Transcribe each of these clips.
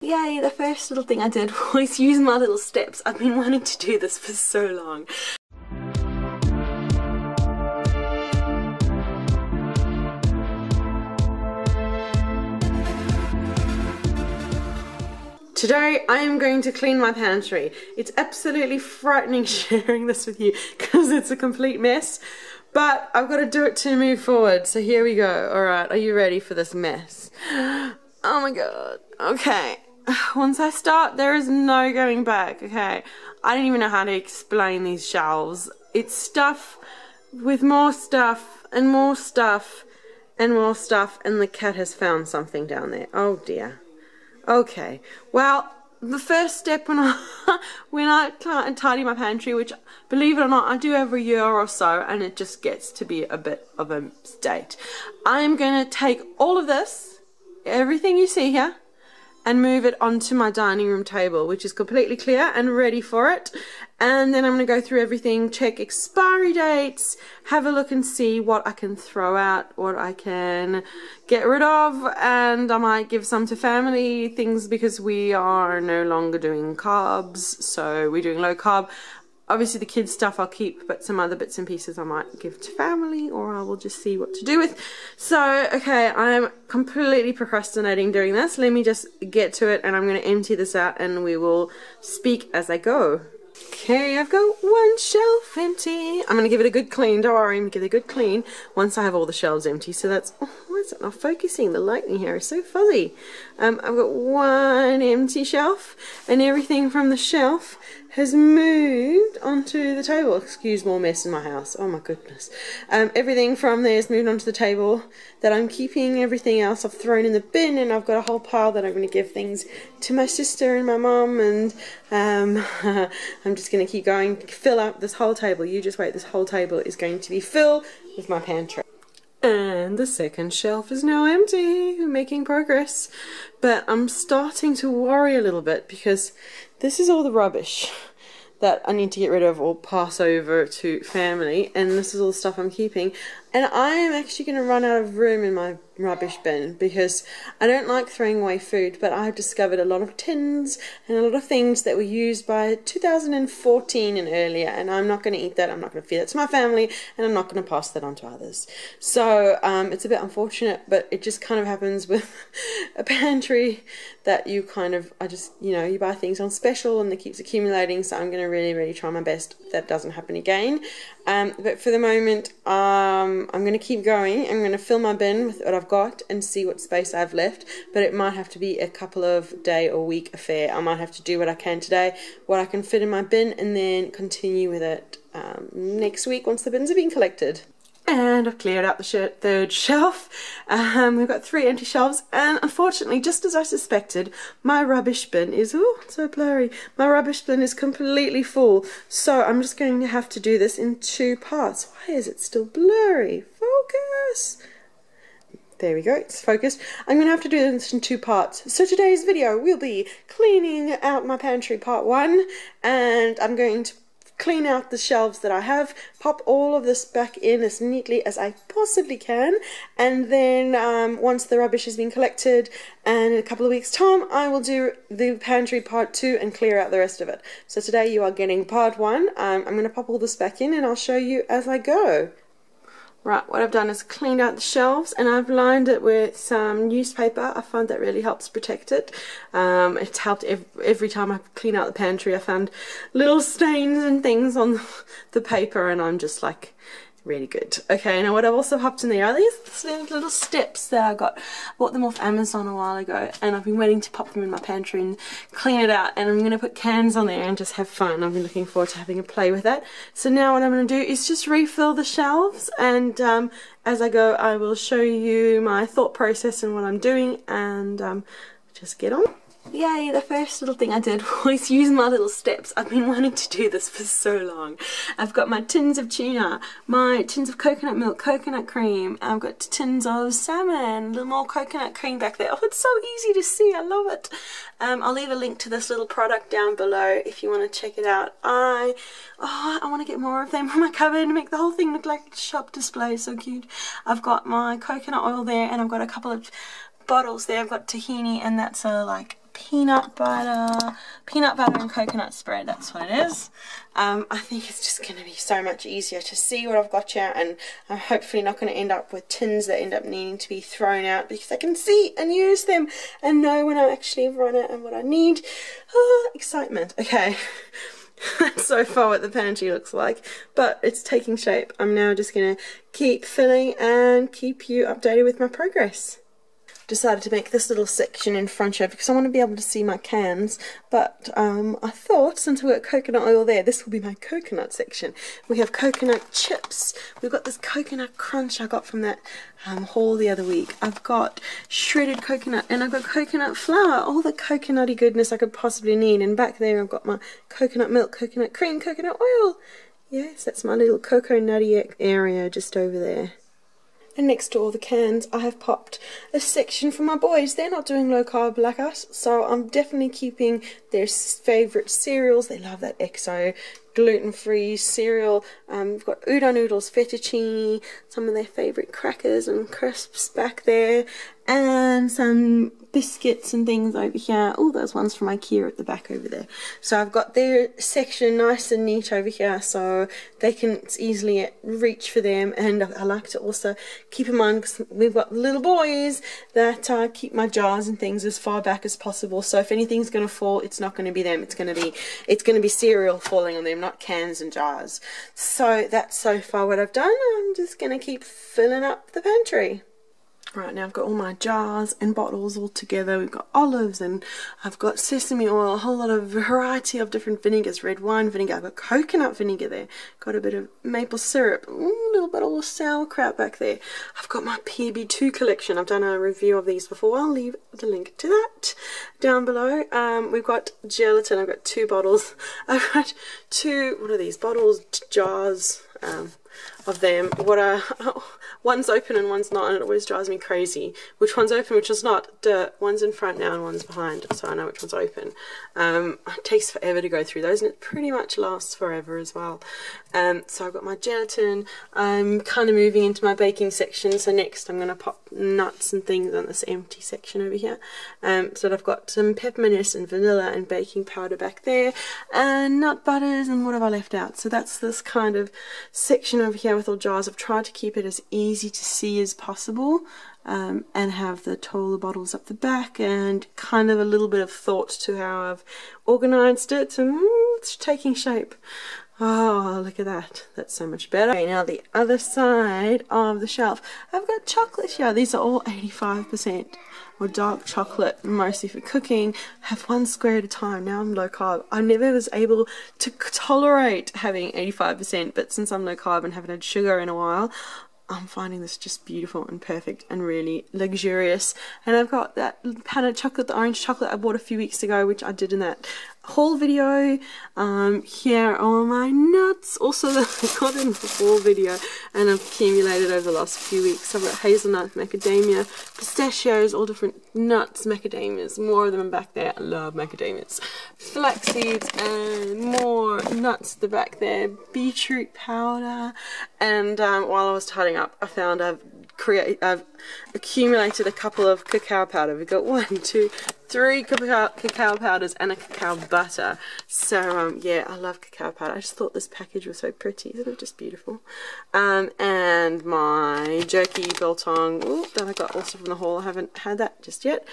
Yay, the first little thing I did was use my little steps. I've been wanting to do this for so long. Today I am going to clean my pantry. It's absolutely frightening sharing this with you because it's a complete mess, but I've got to do it to move forward. So here we go. Alright, are you ready for this mess? Oh my god. Okay. Once I start, there is no going back. Okay. I don't even know how to explain these shelves. It's stuff with more stuff and more stuff and more stuff, and the cat has found something down there. Oh dear. Okay, well, the first step when I tidy my pantry, which, believe it or not, I do every year or so, and it just gets to be a bit of a state. I'm going to take all of this, everything you see here, and move it onto my dining room table, which is completely clear and ready for it. And then I'm going to go through everything, check expiry dates, have a look and see what I can throw out, what I can get rid of, and I might give some to family, things because we are no longer doing carbs, so we're doing low carb. Obviously the kids stuff I'll keep, but some other bits and pieces I might give to family, or I will just see what to do with. So, okay, I'm completely procrastinating doing this. Let me just get to it, and I'm going to empty this out and we will speak as I go. Okay, I've got one shelf empty. I'm going to give it a good clean. Don't worry, I'm going to give it a good clean once I have all the shelves empty. So that's, oh, why is it not focusing? The lighting here is so fuzzy. I've got one empty shelf, and everything from the shelf has moved onto the table. Excuse more mess in my house. Oh my goodness. Everything from there has moved onto the table that I'm keeping. Everything else I've thrown in the bin, and I've got a whole pile that I'm going to give things to my sister and my mum, and I'm just going to keep going, fill up this whole table. You just wait, this whole table is going to be filled with my pantry. And the second shelf is now empty. I'm making progress, but I'm starting to worry a little bit because this is all the rubbish that I need to get rid of or pass over to family, and this is all the stuff I'm keeping, and I am actually going to run out of room in my rubbish bin because I don't like throwing away food, but I've discovered a lot of tins and a lot of things that were used by 2014 and earlier, and I'm not going to eat that. I'm not going to feed it to my family, and I'm not going to pass that on to others. So it's a bit unfortunate, but it just kind of happens with a pantry that you kind of, you buy things on special and it keeps accumulating, so I'm going to really try my best that doesn't happen again. But for the moment, I'm going to keep going. I'm going to fill my bin with what I've got and see what space I have left, but it might have to be a couple of day or week affair. I might have to do what I can today, what I can fit in my bin, and then continue with it next week once the bins are being collected. And I've cleared out the third shelf. We've got 3 empty shelves, and unfortunately, just as I suspected, my rubbish bin is, oh, so blurry. My rubbish bin is completely full, so I'm just going to have to do this in 2 parts. Why is it still blurry? Focus! There we go, it's focused. I'm going to have to do this in 2 parts. So today's video will be cleaning out my pantry part 1, and I'm going to clean out the shelves that I have, pop all of this back in as neatly as I possibly can, and then once the rubbish has been collected, and in a couple of weeks time, I will do the pantry part 2 and clear out the rest of it. So today you are getting part 1. I'm going to pop all this back in and I'll show you as I go. Right, what I've done is cleaned out the shelves, and I've lined it with some newspaper. I find that really helps protect it. It's helped every time I clean out the pantry. I found little stains and things on the paper, and I'm just like, really good. Okay, now what I've also popped in there are these little steps that I bought them off Amazon a while ago, and I've been waiting to pop them in my pantry and clean it out, and I'm going to put cans on there and just have fun. I've been looking forward to having a play with that. So now what I'm going to do is just refill the shelves, and as I go I will show you my thought process and what I'm doing, and just get on. Yay, the first little thing I did was use my little steps. I've been wanting to do this for so long. I've got my tins of tuna, my tins of coconut milk, coconut cream. I've got tins of salmon, a little more coconut cream back there. Oh, it's so easy to see. I love it. I'll leave a link to this little product down below if you want to check it out. I want to get more of them in my cupboard and make the whole thing look like a shop display. So cute. I've got my coconut oil there, and I've got a couple of bottles there. I've got tahini, and that's a like peanut butter and coconut spread. That's what it is. I think it's just going to be so much easier to see what I've got here, and I'm hopefully not going to end up with tins that end up needing to be thrown out, because I can see and use them and know when I actually have run out and what I need. Excitement. Okay. That's so far what the pantry looks like, but it's taking shape. I'm now just going to keep filling and keep you updated with my progress. Decided to make this little section in front here because I want to be able to see my cans, but I thought since we've got coconut oil there, this will be my coconut section. We have coconut chips, we've got this coconut crunch I got from that haul the other week, I've got shredded coconut, and I've got coconut flour, all the coconutty goodness I could possibly need. And back there I've got my coconut milk, coconut cream, coconut oil. Yes, that's my little cocoa nutty area just over there. And next to all the cans, I have popped a section for my boys. They're not doing low carb like us, so I'm definitely keeping their favourite cereals. They love that XO gluten-free cereal. We've got udon noodles, fettuccine, some of their favourite crackers and crisps back there, and some biscuits and things over here. Oh, those ones from IKEA at the back over there. So I've got their section nice and neat over here, so they can easily reach for them. And I like to also keep in mind, because we've got little boys, that keep my jars and things as far back as possible. So if anything's going to fall, it's not going to be them. It's going to be cereal falling on them, not cans and jars. So that's so far what I've done. I'm just going to keep filling up the pantry. Right, now I've got all my jars and bottles all together. We've got olives, and I've got sesame oil, a whole lot of variety of different vinegars, red wine vinegar, I've got coconut vinegar there, got a bit of maple syrup, a little bottle of sauerkraut back there. I've got my PB2 collection. I've done a review of these before. I'll leave the link to that down below. We've got gelatin. I've got 2 bottles. I've got 2, what are these, bottles, jars, of them. One's open and one's not, and it always drives me crazy. Which one's open, which is not? One's in front now and one's behind, so I know which one's open. It takes forever to go through those, and it pretty much lasts forever as well. So I've got my gelatin. I'm kind of moving into my baking section, so next I'm going to pop nuts and things on this empty section over here. So I've got some peppermint and vanilla and baking powder back there, and nut butters, and what have I left out? So that's this kind of section over here with all jars. I've tried to keep it as easy to see as possible, and have the taller bottles up the back, and kind of a little bit of thought to how I've organised it. So it's taking shape. Oh, look at that. That's so much better. Okay, now the other side of the shelf. I've got chocolate here. These are all 85% or dark chocolate, mostly for cooking. Have 1 square at a time. Now I'm low carb. I never was able to tolerate having 85%, but since I'm low carb and haven't had sugar in a while, I'm finding this just beautiful and perfect and really luxurious. And I've got that pan of chocolate, the orange chocolate I bought a few weeks ago, which I did in that haul video. Here are my nuts, also that I got in the haul video and I've accumulated over the last few weeks. I've got hazelnut, macadamia, pistachios, all different nuts, macadamias, more of them back there. I love macadamias. Flax seeds and more nuts at the back there, beetroot powder. And while I was tidying up, I found I've accumulated a couple of cacao powder. We've got 1, 2, 3 cacao powders and a cacao butter. So yeah, I love cacao powder. I just thought this package was so pretty. Isn't it just beautiful? And my jerky biltong that I got also from the haul. I haven't had that just yet.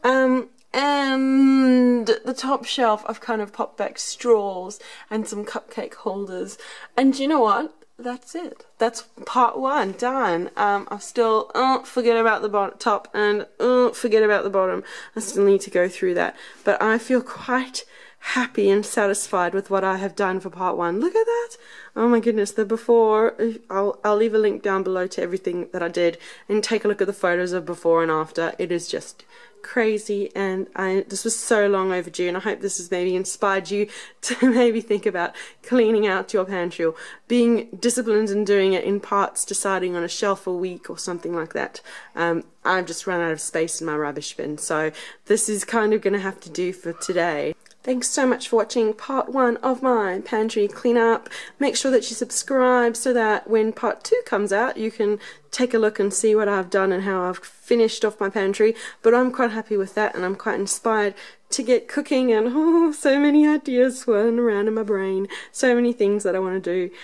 And the top shelf, I've kind of popped back straws and some cupcake holders. And you know what? That's it. That's part 1 done. I've still forget about the top and forget about the bottom. I still need to go through that, but I feel quite happy and satisfied with what I have done for part 1. Look at that. Oh my goodness, the before. I'll leave a link down below to everything that I did, and take a look at the photos of before and after. It is just crazy, and this was so long overdue, and I hope this has maybe inspired you to maybe think about cleaning out your pantry, or being disciplined and doing it in parts, deciding on a shelf a week or something like that. I've just run out of space in my rubbish bin, so this is kind of going to have to do for today. Thanks so much for watching part 1 of my pantry cleanup. Make sure that you subscribe so that when part 2 comes out, you can take a look and see what I've done and how I've finished off my pantry, but I'm quite happy with that, and I'm quite inspired to get cooking, and so many ideas swirling around in my brain, so many things that I want to do.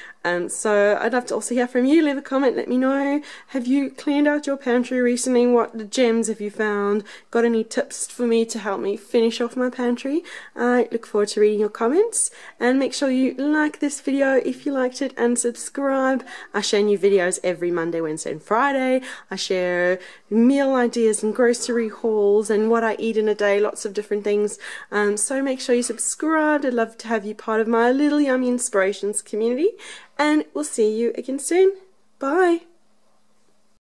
So I'd love to also hear from you. Leave a comment, let me know, have you cleaned out your pantry recently? What gems have you found? Got any tips for me to help me finish off my pantry? I look forward to reading your comments, and make sure you like this video if you liked it, and subscribe. I share new videos every Monday, Wednesday and Friday. I share meal ideas and grocery hauls and what I eat in a day, lots of different things. So make sure you subscribe. I'd love to have you part of my little yummy inspirations community, and we'll see you again soon. Bye.